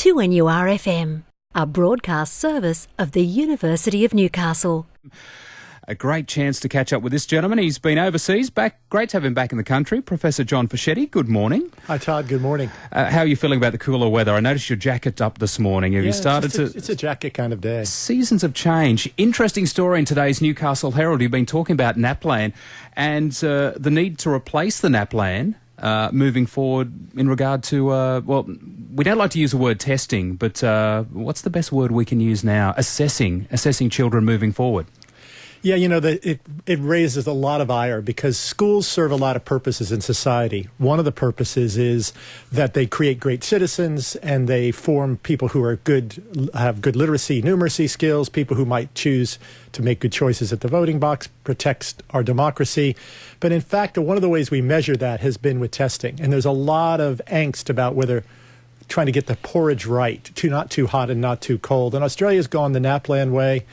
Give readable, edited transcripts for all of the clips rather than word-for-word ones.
2NURFM, a broadcast service of the University of Newcastle. A great chance to catch up with this gentleman. He's been overseas. Great to have him back in the country. Professor John Fischetti, good morning. Hi, Todd. Good morning. How are you feeling about the cooler weather? I noticed your jacket up this morning. Have you started It's a jacket kind of day. Seasons of change. Interesting story in today's Newcastle Herald. You've been talking about NAPLAN and the need to replace the NAPLAN moving forward in regard to, well, we don't like to use the word testing, but what's the best word we can use now? Assessing children moving forward. Yeah, you know, it raises a lot of ire because schools serve a lot of purposes in society. One of the purposes is that they create great citizens and they form people who are have good literacy, numeracy skills, people who might choose to make good choices at the voting box, protects our democracy. But in fact, one of the ways we measure that has been with testing. And there's a lot of angst about whether trying to get the porridge right, not too hot and not too cold. And Australia's gone the NAPLAN way.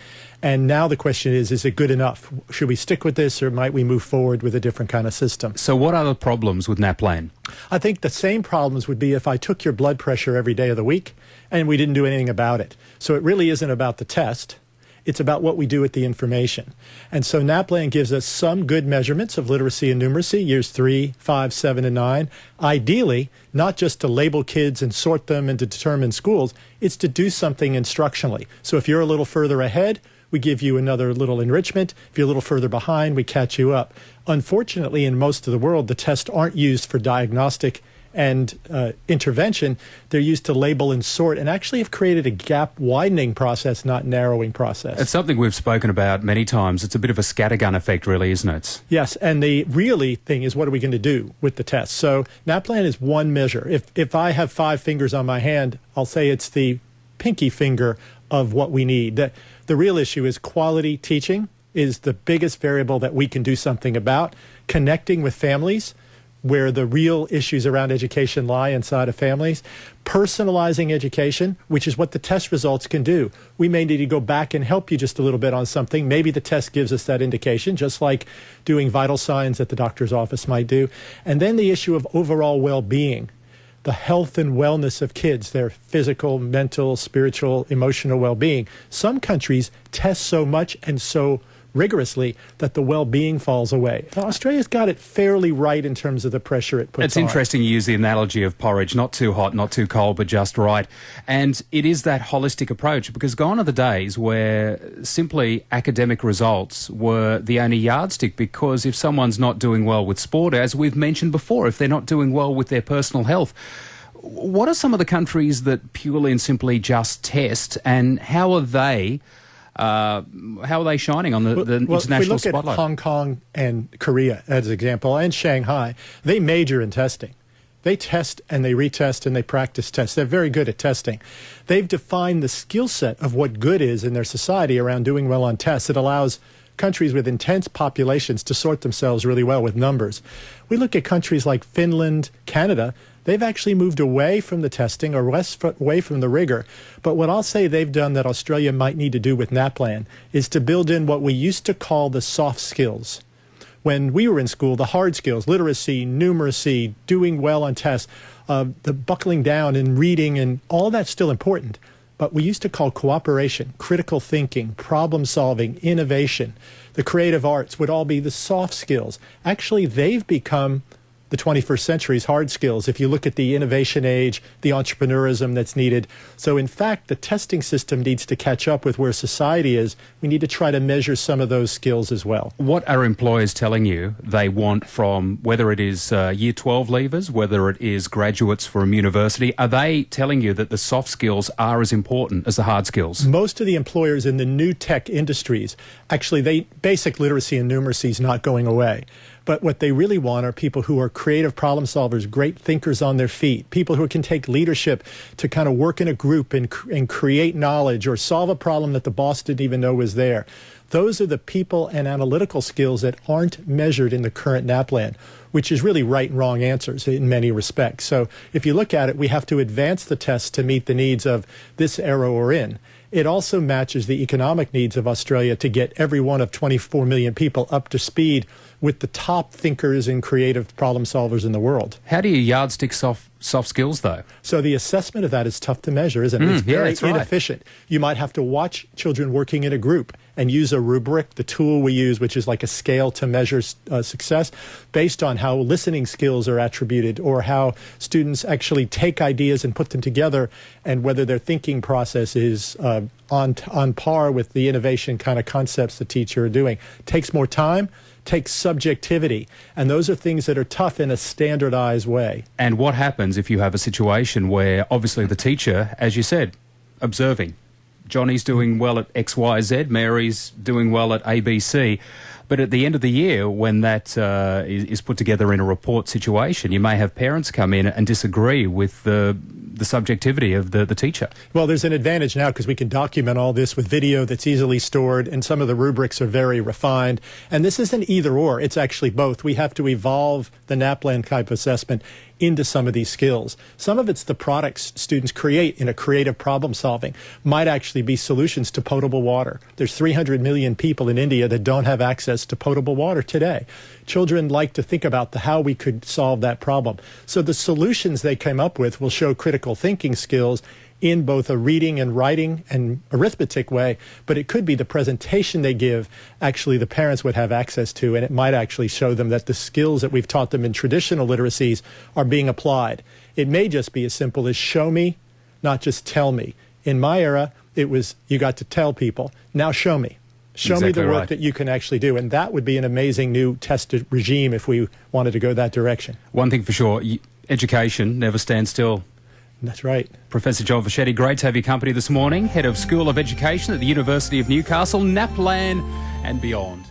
And now the question is it good enough? Should we stick with this or might we move forward with a different kind of system? So what are the problems with NAPLAN? I think the same problems would be if I took your blood pressure every day of the week and we didn't do anything about it. So it really isn't about the test. It's about what we do with the information. And so NAPLAN gives us some good measurements of literacy and numeracy, years 3, 5, 7, and 9. Ideally, not just to label kids and sort them and to determine schools, it's to do something instructionally. So if you're a little further ahead, we give you another little enrichment. If you're a little further behind, we catch you up. Unfortunately, in most of the world, the tests aren't used for diagnostic and intervention. They're used to label and sort and actually have created a gap-widening process, not narrowing process. It's something we've spoken about many times. It's a bit of a scattergun effect, really, isn't it? Yes, and the really thing is what are we going to do with the test? So NAPLAN is one measure. If I have 5 fingers on my hand, I'll say it's the pinky finger of what we need. The real issue is quality teaching is the biggest variable that we can do something about. Connecting with families where the real issues around education lie inside of families. Personalizing education, which is what the test results can do. We may need to go back and help you just a little bit on something. Maybe the test gives us that indication, just like doing vital signs that the doctor's office might do. And then the issue of overall well-being. The health and wellness of kids, their physical, mental, spiritual, emotional well-being. Some countries test so much and so rigorously that the well-being falls away. Australia's got it fairly right in terms of the pressure it puts on. It's interesting you use the analogy of porridge, not too hot, not too cold, but just right. And it is that holistic approach, because gone are the days where simply academic results were the only yardstick, because if someone's not doing well with sport, as we've mentioned before, if they're not doing well with their personal health, what are some of the countries that purely and simply just test, and how are they shining on the international spotlight? If we look at Hong Kong and Korea as an example, and Shanghai, they major in testing. They test and they retest and they practice tests. They're very good at testing. They've defined the skill set of what good is in their society around doing well on tests. It allows countries with intense populations to sort themselves really well with numbers. We look at countries like Finland, Canada. They've actually moved away from the testing or away from the rigor. But what I'll say they've done that Australia might need to do with NAPLAN is to build in what we used to call the soft skills. When we were in school, the hard skills, literacy, numeracy, doing well on tests, the buckling down and reading, and all that's still important. But we used to call cooperation, critical thinking, problem solving, innovation, the creative arts would all be the soft skills. Actually, they've become the 21st century's hard skills, if you look at the innovation age, the entrepreneurism that's needed. So in fact, the testing system needs to catch up with where society is. We need to try to measure some of those skills as well. What are employers telling you they want from, whether it is Year 12 leavers, whether it is graduates from university, are they telling you that the soft skills are as important as the hard skills? Most of the employers in the new tech industries, actually, basic literacy and numeracy is not going away. But what they really want are people who are creative problem solvers, great thinkers on their feet, people who can take leadership to kind of work in a group and create knowledge or solve a problem that the boss didn't even know was there. Those are the people and analytical skills that aren't measured in the current NAPLAN, which is really right and wrong answers in many respects. So if you look at it, we have to advance the tests to meet the needs of this era we're in. It also matches the economic needs of Australia to get every one of 24 million people up to speed with the top thinkers and creative problem solvers in the world. How do you yardstick soft skills, though? So the assessment of that is tough to measure, isn't it? It's very inefficient. You might have to watch children working in a group and use a rubric, the tool we use, which is like a scale to measure success, based on how listening skills are attributed or how students actually take ideas and put them together, and whether their thinking process is on par with the innovation kind of concepts the teacher are doing. Takes more time, takes subjectivity, and those are things that are tough in a standardized way. And what happens if you have a situation where obviously the teacher, as you said, observing, Johnny's doing well at X, Y, Z, Mary's doing well at A, B, C, but at the end of the year, when that is put together in a report situation, you may have parents come in and disagree with the subjectivity of the teacher. Well, there's an advantage now because we can document all this with video that's easily stored, and some of the rubrics are very refined. And this isn't either or, it's actually both. We have to evolve the NAPLAN type assessment into some of these skills. Some of it's the products students create in a creative problem solving. Might actually be solutions to potable water. There's 300 million people in India that don't have access to potable water today. Children like to think about how we could solve that problem. So the solutions they came up with will show critical thinking skills in both a reading and writing and arithmetic way, but it could be the presentation they give actually the parents would have access to, and it might actually show them that the skills that we've taught them in traditional literacies are being applied. It may just be as simple as show me, not just tell me. In my era, it was you got to tell people, now show me. Show me the work that you can actually do, and that would be an amazing new test regime if we wanted to go that direction. One thing for sure, education never stands still. That's right. Professor John Fischetti, great to have your company this morning. Head of School of Education at the University of Newcastle, NAPLAN and beyond.